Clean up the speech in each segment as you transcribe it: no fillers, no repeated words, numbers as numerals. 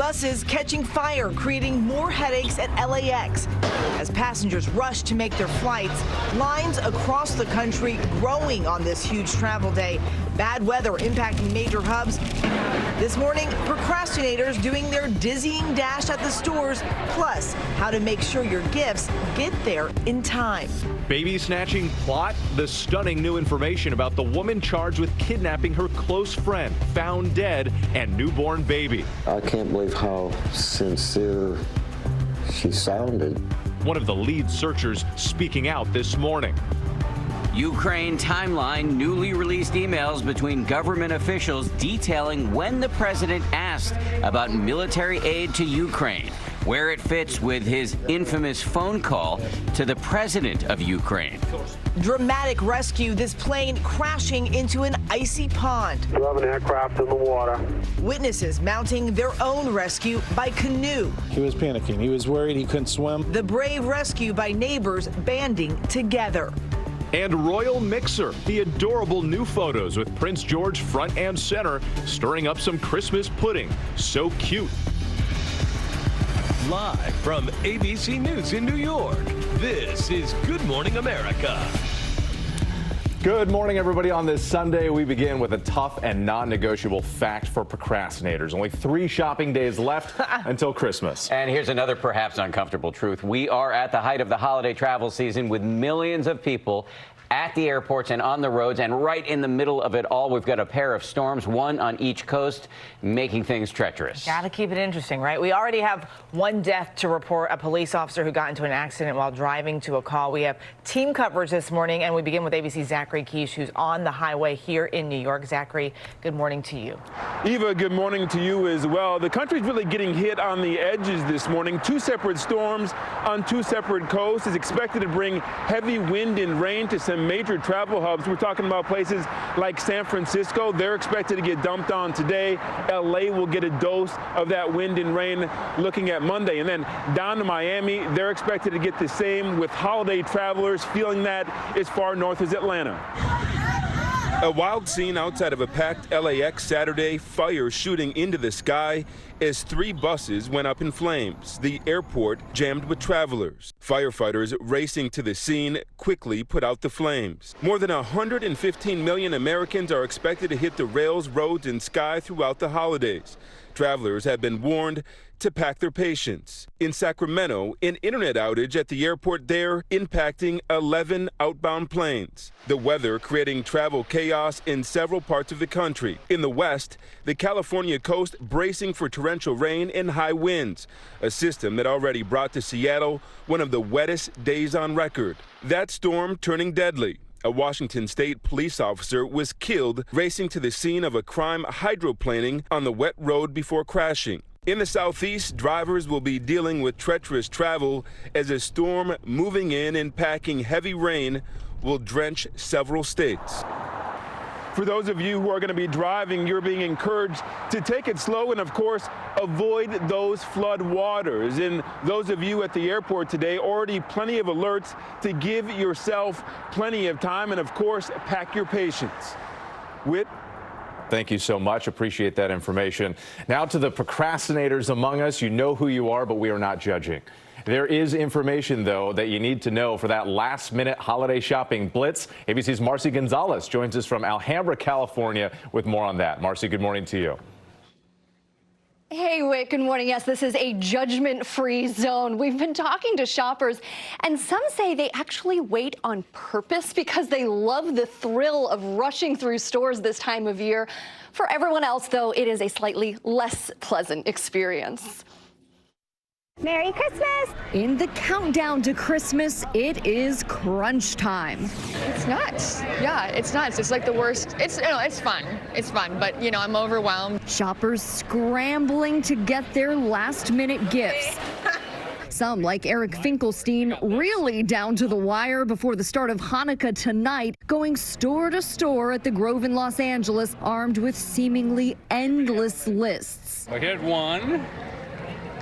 buses catching fire, creating more headaches at LAX. As passengers rush to make their flights, lines across the country growing on this huge travel day. Bad weather impacting major hubs. This morning, procrastinators doing their dizzying dash at the stores, plus how to make sure your gifts get there in time. Baby snatching plot, the stunning new information about the woman charged with kidnapping her close friend, found dead, and newborn baby. I can't believe how sincere she sounded. One of the lead searchers speaking out this morning. Ukraine timeline, newly released emails between government officials detailing when the president asked about military aid to Ukraine, where it fits with his infamous phone call to the president of Ukraine. Dramatic rescue, this plane crashing into an icy pond. We have an aircraft in the water. Witnesses mounting their own rescue by canoe. He was panicking. He was worried he couldn't swim. The brave rescue by neighbors banding together. And Royal Mixer, the adorable new photos with Prince George front and center, stirring up some Christmas pudding. So cute. Live from ABC News in New York, this is Good Morning America. Good morning, everybody. On this Sunday, we begin with a tough and non-negotiable fact for procrastinators. Only 3 shopping days left until Christmas. And here's another perhaps uncomfortable truth. We are at the height of the holiday travel season with millions of people at the airports and on the roads, and right in the middle of it all, we've got a pair of storms, one on each coast, making things treacherous. Got to keep it interesting, right? We already have 1 death to report, a police officer who got into an accident while driving to a call. We have team coverage this morning, and we begin with ABC's Zachary Quiche, who's on the highway here in New York. Zachary, good morning to you. Eva, good morning to you as well. The country's really getting hit on the edges this morning. 2 separate storms on 2 separate coasts is expected to bring heavy wind and rain to some major travel hubs. We're talking about places like San Francisco. They're expected to get dumped on today. LA will get a dose of that wind and rain looking at Monday. And then down to Miami, they're expected to get the same, with holiday travelers feeling that as far north as Atlanta. A wild scene outside of a packed LAX Saturday, fire shooting into the sky as 3 buses went up in flames. The airport jammed with travelers. Firefighters racing to the scene quickly put out the flames. More than 115 million Americans are expected to hit the rails, roads, and sky throughout the holidays. Travelers have been warned to pack their patience. In Sacramento, an internet outage at the airport there impacting 11 outbound planes. The weather creating travel chaos in several parts of the country. In the west, the California coast bracing for torrential rain and high winds, a system that already brought to Seattle one of the wettest days on record. That storm turning deadly. A Washington state police officer was killed racing to the scene of a crime hydroplaning on the wet road before crashing. In the southeast, drivers will be dealing with treacherous travel as a storm moving in and packing heavy rain will drench several states. For those of you who are going to be driving, you're being encouraged to take it slow and, of course, avoid those flood waters. And those of you at the airport today, already plenty of alerts to give yourself plenty of time and, of course, pack your patience. Whit? Thank you so much. Appreciate that information. Now to the procrastinators among us. You know who you are, but we are not judging. There is information, though, that you need to know for that last-minute holiday shopping blitz. ABC's Marcy Gonzalez joins us from Alhambra, California, with more on that. Marcy, good morning to you. Hey, Whit, good morning. Yes, this is a judgment-free zone. We've been talking to shoppers, and some say they actually wait on purpose because they love the thrill of rushing through stores this time of year. For everyone else, though, it is a slightly less pleasant experience. Merry Christmas! In the countdown to Christmas, it is crunch time. It's nuts. Yeah, it's nuts. It's like the worst. It's fun. It's fun, but I'm overwhelmed. Shoppers scrambling to get their last-minute gifts. Some, like Eric Finkelstein, really down to the wire before the start of Hanukkah tonight, going store to store at the Grove in Los Angeles, armed with seemingly endless lists. Well, here's one.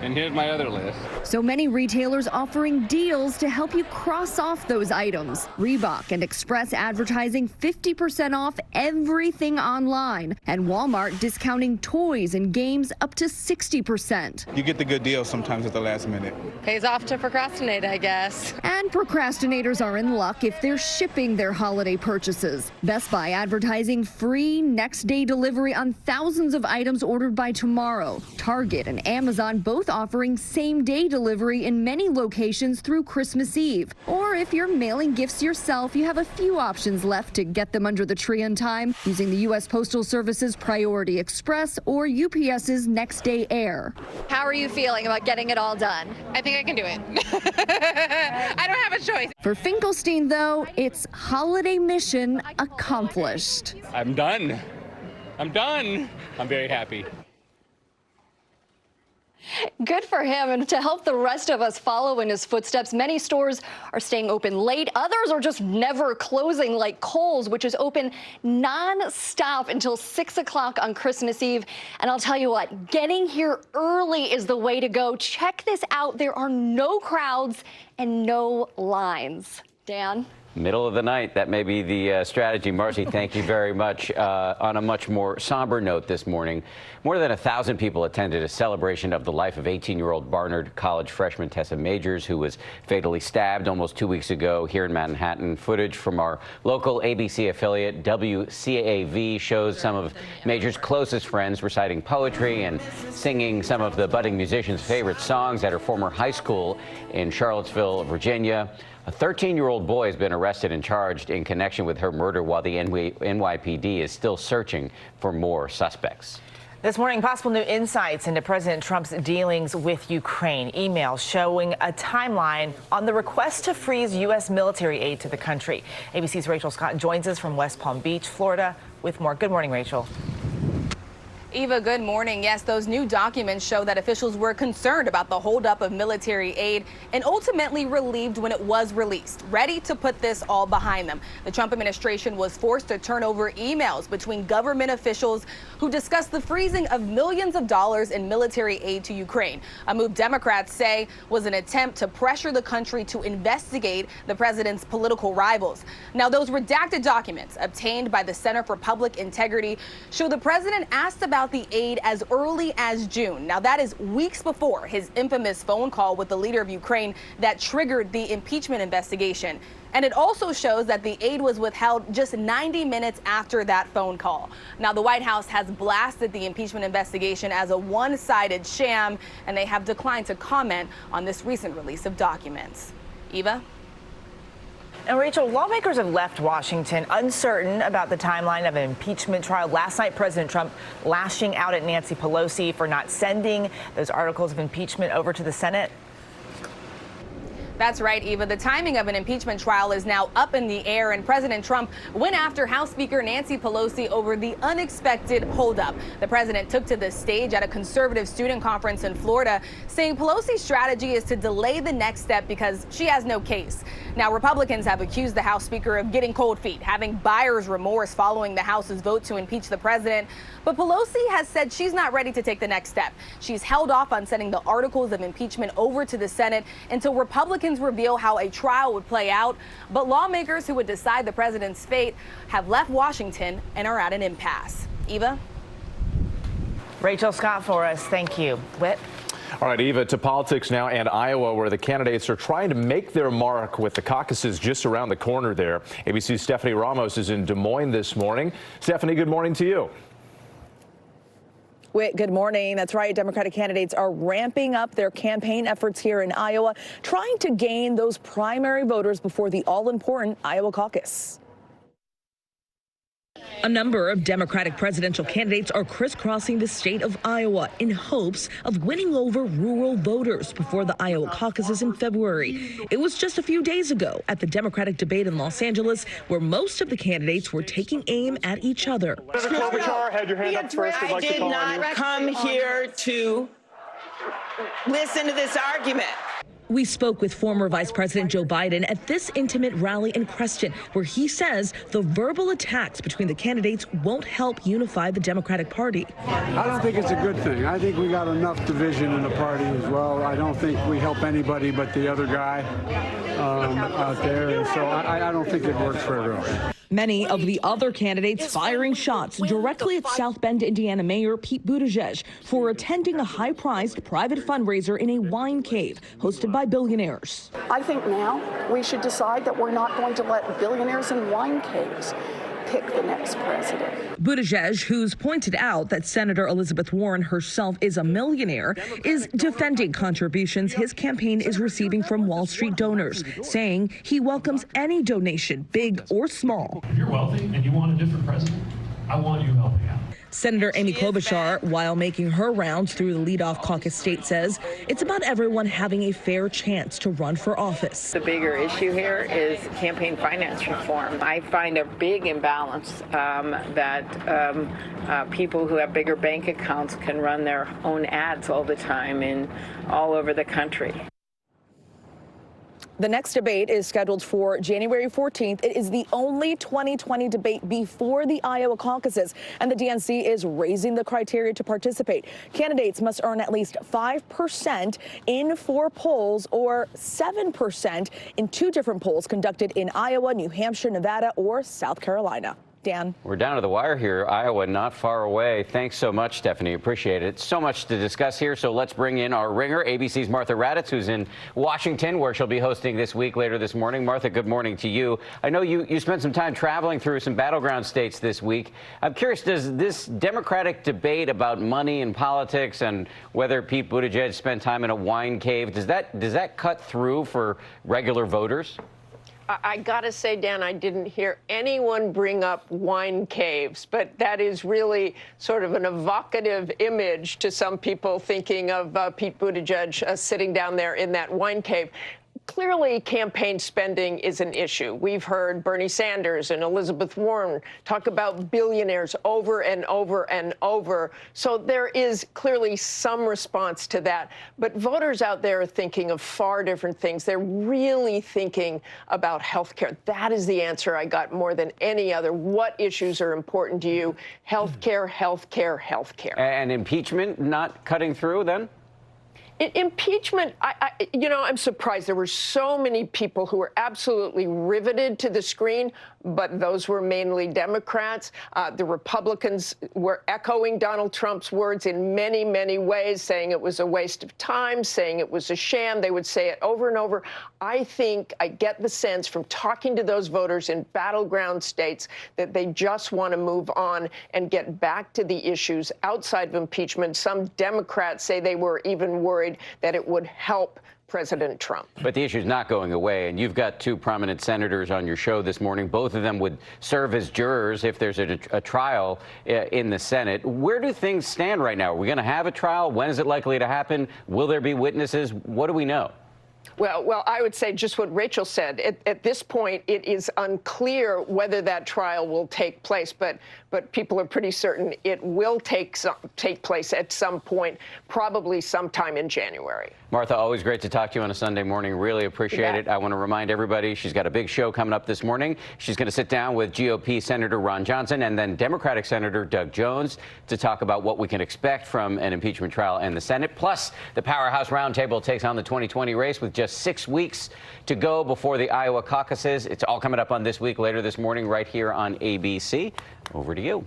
And here's my other list. So many retailers offering deals to help you cross off those items. Reebok and Express advertising 50% off everything online. And Walmart discounting toys and games up to 60%. You get the good deal sometimes at the last minute. Pays off to procrastinate, I guess. And procrastinators are in luck if they're shipping their holiday purchases. Best Buy advertising free next day delivery on thousands of items ordered by tomorrow. Target and Amazon both offering same-day delivery in many locations through Christmas Eve. Or if you're mailing gifts yourself, you have a few options left to get them under the tree in time using the U.S. Postal Service's Priority Express or UPS's Next Day Air. How are you feeling about getting it all done? I think I can do it. I don't have a choice. For Finkelstein, though, it's holiday mission accomplished. I'm done. I'm done. I'm very happy. Good for him, and to help the rest of us follow in his footsteps, many stores are staying open late. Others are just never closing, like Kohl's, which is open non-stop until 6 o'clock on Christmas Eve. And I'll tell you what, getting here early is the way to go. Check this out. There are no crowds and no lines. Dan? Middle of the night, that may be the strategy. Marcy, thank you very much. On a much more somber note this morning, more than 1,000 people attended a celebration of the life of 18-year-old Barnard College freshman Tessa Majors, who was fatally stabbed almost 2 weeks ago here in Manhattan. Footage from our local ABC affiliate, WCAV, shows some of Majors' closest friends reciting poetry and singing some of the budding musician's favorite songs at her former high school in Charlottesville, Virginia. A 13-year-old boy has been arrested and charged in connection with her murder, while the NYPD is still searching for more suspects. This morning, possible new insights into President Trump's dealings with Ukraine. Emails showing a timeline on the request to freeze U.S. military aid to the country. ABC's Rachel Scott joins us from West Palm Beach, Florida, with more. Good morning, Rachel. Eva, good morning. Yes, those new documents show that officials were concerned about the holdup of military aid and ultimately relieved when it was released, ready to put this all behind them. The Trump administration was forced to turn over emails between government officials who discussed the freezing of millions of dollars in military aid to Ukraine, a move Democrats say was an attempt to pressure the country to investigate the president's political rivals. Now, those redacted documents obtained by the Center for Public Integrity show the president asked about the aid as early as June. Now, that is weeks before his infamous phone call with the leader of Ukraine that triggered the impeachment investigation. And it also shows that the aid was withheld just 90 minutes after that phone call. Now, the White House has blasted the impeachment investigation as a one-sided sham, and they have declined to comment on this recent release of documents. Eva? And Rachel, lawmakers have left Washington uncertain about the timeline of an impeachment trial. Last night, President Trump lashing out at Nancy Pelosi for not sending those articles of impeachment over to the Senate. That's right, Eva. The timing of an impeachment trial is now up in the air, and President Trump went after House Speaker Nancy Pelosi over the unexpected holdup. The president took to the stage at a conservative student conference in Florida, saying Pelosi's strategy is to delay the next step because she has no case. Now, Republicans have accused the House Speaker of getting cold feet, having buyer's remorse following the House's vote to impeach the president. But Pelosi has said she's not ready to take the next step. She's held off on sending the articles of impeachment over to the Senate until Republicans reveal how a trial would play out. But lawmakers who would decide the president's fate have left Washington and are at an impasse. Eva? Rachel Scott for us. Thank you. Whit? All right, Eva, to politics now, and Iowa, where the candidates are trying to make their mark with the caucuses just around the corner there. ABC's Stephanie Ramos is in Des Moines this morning. Stephanie, good morning to you. Whit, good morning. That's right. Democratic candidates are ramping up their campaign efforts here in Iowa, trying to gain those primary voters before the all-important Iowa caucus. A number of Democratic presidential candidates are crisscrossing the state of Iowa in hopes of winning over rural voters before the Iowa caucuses in February. It was just a few days ago at the Democratic debate in Los Angeles where most of the candidates were taking aim at each other. Senator Klobuchar had your hand up first. I did not come here to listen to this argument. We spoke with former Vice President Joe Biden at this intimate rally in Creston, where he says the verbal attacks between the candidates won't help unify the Democratic Party. I don't think it's a good thing. I think we got enough division in the party as well. I don't think we help anybody but the other guy out there. And so I don't think it works for everyone. Many of the other candidates firing shots directly at South Bend, Indiana Mayor Pete Buttigieg for attending a high-priced private fundraiser in a wine cave hosted by billionaires. I think now we should decide that we're not going to let billionaires in wine caves pick the next president. Buttigieg, who's pointed out that Senator Elizabeth Warren herself is a millionaire, is defending contributions his campaign is receiving from Wall Street donors, saying he welcomes any donation, big or small. If you're wealthy and you want a different president, I want you helping out. Senator Amy Klobuchar, while making her rounds through the leadoff caucus state, says it's about everyone having a fair chance to run for office. The bigger issue here is campaign finance reform. I find a big imbalance that people who have bigger bank accounts can run their own ads all the time in all over the country. The next debate is scheduled for January 14th. It is the only 2020 debate before the Iowa caucuses, and the DNC is raising the criteria to participate. Candidates must earn at least 5% in 4 polls or 7% in 2 different polls conducted in Iowa, New Hampshire, Nevada, or South Carolina. Dan. We're down to the wire here. Iowa not far away. Thanks so much, Stephanie. Appreciate it. So much to discuss here. So let's bring in our ringer, ABC's Martha Raddatz, who's in Washington, where she'll be hosting this week later this morning. Martha, good morning to you. I know you spent some time traveling through some battleground states this week. I'm curious, does this Democratic debate about money and politics and whether Pete Buttigieg spent time in a wine cave, does that cut through for regular voters? I gotta say, Dan, I didn't hear anyone bring up wine caves, but that is really sort of an evocative image to some people thinking of Pete Buttigieg sitting down there in that wine cave. Clearly, campaign spending is an issue. We've heard Bernie Sanders and Elizabeth Warren talk about billionaires over and over and over. So there is clearly some response to that. But voters out there are thinking of far different things. They're really thinking about health care. That is the answer I got more than any other. What issues are important to you? Health care, health care, health care. And impeachment not cutting through then? Impeachment, I'm surprised. There were so many people who were absolutely riveted to the screen, but those were mainly Democrats. The Republicans were echoing Donald Trump's words in many, many ways, saying it was a waste of time, saying it was a sham. They would say it over and over. I think I get the sense from talking to those voters in battleground states that they just want to move on and get back to the issues outside of impeachment. Some Democrats say they were even worried that it would help President Trump. But the issue is not going away, and you've got 2 prominent senators on your show this morning. Both of them would serve as jurors if there's a trial in the Senate. Where do things stand right now? Are we going to have a trial? When is it likely to happen? Will there be witnesses? What do we know? Well, I would say just what Rachel said. At this point, it is unclear whether that trial will take place, but people are pretty certain it will take place at some point, probably sometime in January. Martha, always great to talk to you on a Sunday morning. Really appreciate it. I want to remind everybody she's got a big show coming up this morning. She's going to sit down with GOP Senator Ron Johnson and then Democratic Senator Doug Jones to talk about what we can expect from an impeachment trial in the Senate. Plus, the Powerhouse Roundtable takes on the 2020 race with just 6 weeks to go before the Iowa caucuses. It's all coming up on This Week later this morning right here on ABC. Over to you.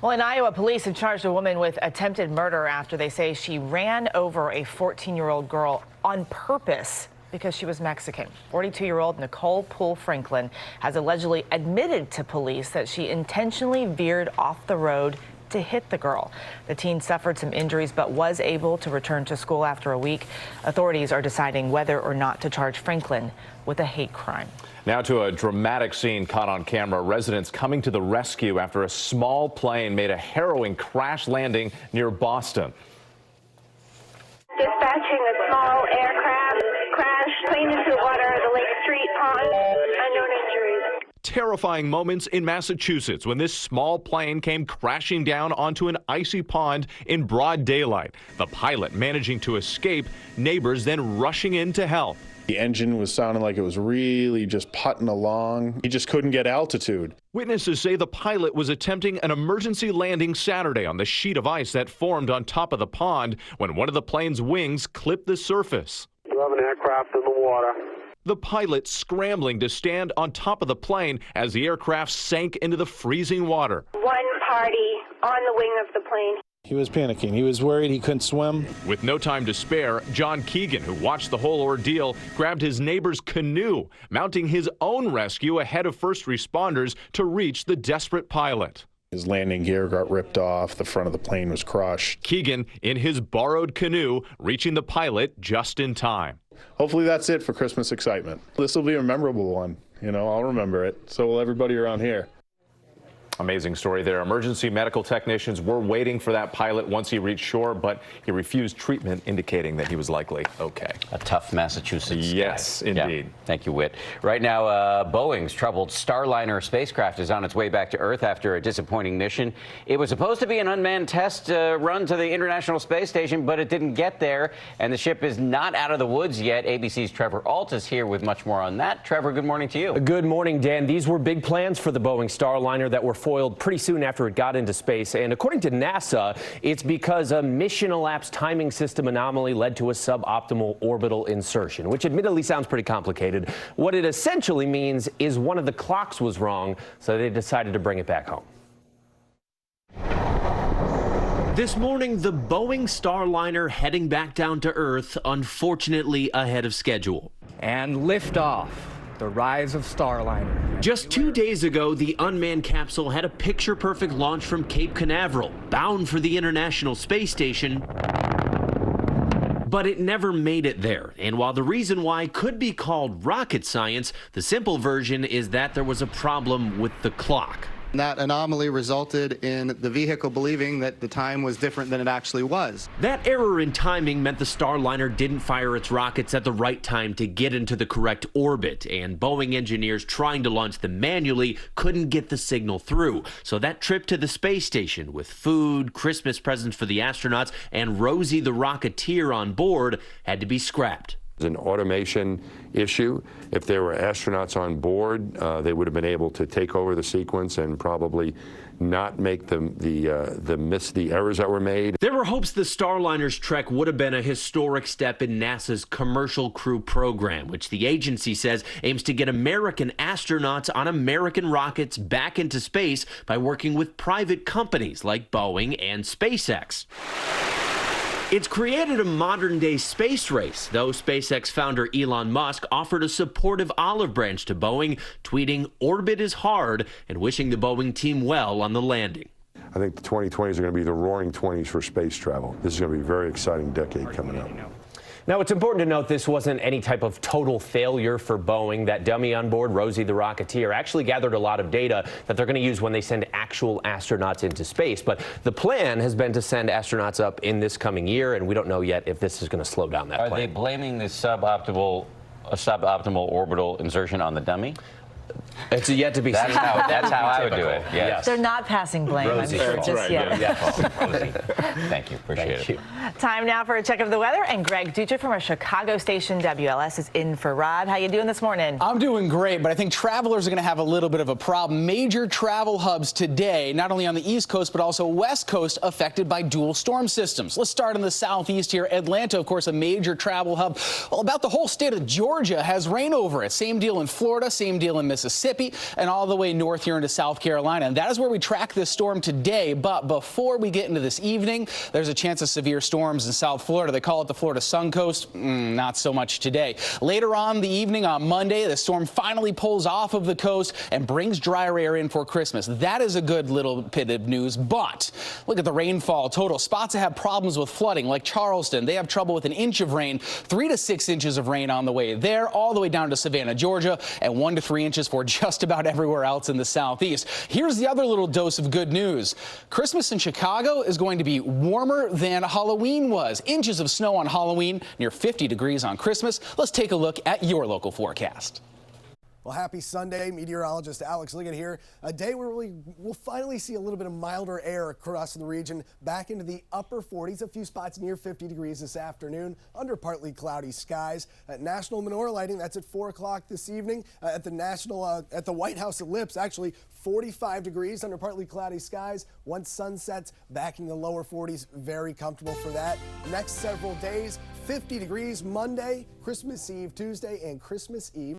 Well, in Iowa, police have charged a woman with attempted murder after they say she ran over a 14-year-old girl on purpose because she was Mexican. 42-year-old Nicole Poole Franklin has allegedly admitted to police that she intentionally veered off the road to hit the girl. The teen suffered some injuries but was able to return to school after a week. Authorities are deciding whether or not to charge Franklin with a hate crime. Now to a dramatic scene caught on camera. Residents coming to the rescue after a small plane made a harrowing crash landing near Boston. Dispatching a small aircraft crash plane into the water of the Lake Street pond. Unknown injuries. terrifying moments in Massachusetts when this small plane came crashing down onto an icy pond in broad daylight. The pilot managing to escape, neighbors then rushing in to help. The engine was sounding like it was really just putting along. He just couldn't get altitude. Witnesses say the pilot was attempting an emergency landing Saturday on the sheet of ice that formed on top of the pond when one of the plane's wings clipped the surface. You have an aircraft in the water. The pilot scrambling to stand on top of the plane as the aircraft sank into the freezing water. One party on the wing of the plane. He was panicking. He was worried he couldn't swim. With no time to spare, John Keegan, who watched the whole ordeal, grabbed his neighbor's canoe, mounting his own rescue ahead of first responders to reach the desperate pilot. His landing gear got ripped off. The front of the plane was crushed. Keegan, in his borrowed canoe, reaching the pilot just in time. Hopefully that's it for Christmas excitement. This will be a memorable one. You know, I'll remember it. So will everybody around here. Amazing story there. Emergency medical technicians were waiting for that pilot once he reached shore, but he refused treatment, indicating that he was likely okay. A tough Massachusetts. Yes, indeed. Yeah. Thank you, Whit. Right now, Boeing's troubled Starliner spacecraft is on its way back to Earth after a disappointing mission. It was supposed to be an unmanned test run to the International Space Station, but it didn't get there, and the ship is not out of the woods yet. ABC's Trevor Alt is here with much more on that. Trevor, good morning to you. Good morning, Dan. These were big plans for the Boeing Starliner that were foiled pretty soon after it got into space. And according to NASA, it's because a mission elapsed timing system anomaly led to a suboptimal orbital insertion, which admittedly sounds pretty complicated. What it essentially means is one of the clocks was wrong, so they decided to bring it back home. This morning, the Boeing Starliner heading back down to Earth, unfortunately ahead of schedule. And liftoff. The rise of Starliner. Just 2 days ago, the unmanned capsule had a picture-perfect launch from Cape Canaveral, bound for the International Space Station. But it never made it there. And while the reason why could be called rocket science, the simple version is that there was a problem with the clock. That anomaly resulted in the vehicle believing that the time was different than it actually was. That error in timing meant the Starliner didn't fire its rockets at the right time to get into the correct orbit, and Boeing engineers trying to launch them manually couldn't get the signal through. So that trip to the space station with food, Christmas presents for the astronauts, and Rosie the Rocketeer on board had to be scrapped. An automation issue. If there were astronauts on board, they would have been able to take over the sequence and probably not make the errors that were made. There were hopes the Starliner's trek would have been a historic step in NASA's Commercial Crew program, which the agency says aims to get American astronauts on American rockets back into space by working with private companies like Boeing and SpaceX. It's created a modern-day space race, though SpaceX founder Elon Musk offered a supportive olive branch to Boeing, tweeting, "Orbit is hard," and wishing the Boeing team well on the landing. I think the 2020s are going to be the roaring 20s for space travel. This is going to be a very exciting decade coming up. Now, it's important to note this wasn't any type of total failure for Boeing. That dummy on board, Rosie the Rocketeer, actually gathered a lot of data that they're going to use when they send actual astronauts into space. But the plan has been to send astronauts up in this coming year, and we don't know yet if this is going to slow down that plan. Are they blaming the suboptimal orbital insertion on the dummy? It's yet to be seen. That's how I would do it. Yes. They're not passing blame, Rosie. I'm sure, just yet. Rosie. Thank you. Appreciate it. Time now for a check of the weather, and Greg Dutra from our Chicago station WLS is in for Rod. How you doing this morning? I'm doing great, but I think travelers are going to have a little bit of a problem. Major travel hubs today, not only on the East Coast, but also West Coast, affected by dual storm systems. Let's start in the southeast here. Atlanta, of course, a major travel hub. Well, about the whole state of Georgia has rain over it. Same deal in Florida, same deal in Mississippi, and all the way north here into South Carolina. And that is where we track this storm today. But before we get into this evening, there's a chance of severe storms in South Florida. They call it the Florida Sun Coast. Not so much today. Later on the evening on Monday, the storm finally pulls off of the coast and brings drier air in for Christmas. That is a good little bit of news. But look at the rainfall total. Spots that have problems with flooding, like Charleston, they have trouble with an inch of rain, 3 to 6 inches of rain on the way there, all the way down to Savannah, Georgia, and 1 to 3 inches for just about everywhere else in the southeast. Here's the other little dose of good news. Christmas in Chicago is going to be warmer than Halloween was. Inches of snow on Halloween, near 50 degrees on Christmas. Let's take a look at your local forecast. Well, happy Sunday. Meteorologist Alex Liggett here. A day where we'll finally see a little bit of milder air across the region, back into the upper 40s, a few spots near 50 degrees this afternoon, under partly cloudy skies. National menorah lighting, that's at 4 o'clock this evening. At the White House ellipse, actually 45 degrees under partly cloudy skies. Once sun sets, back in the lower 40s, very comfortable for that. Next several days, 50 degrees Monday, Christmas Eve Tuesday, and Christmas Eve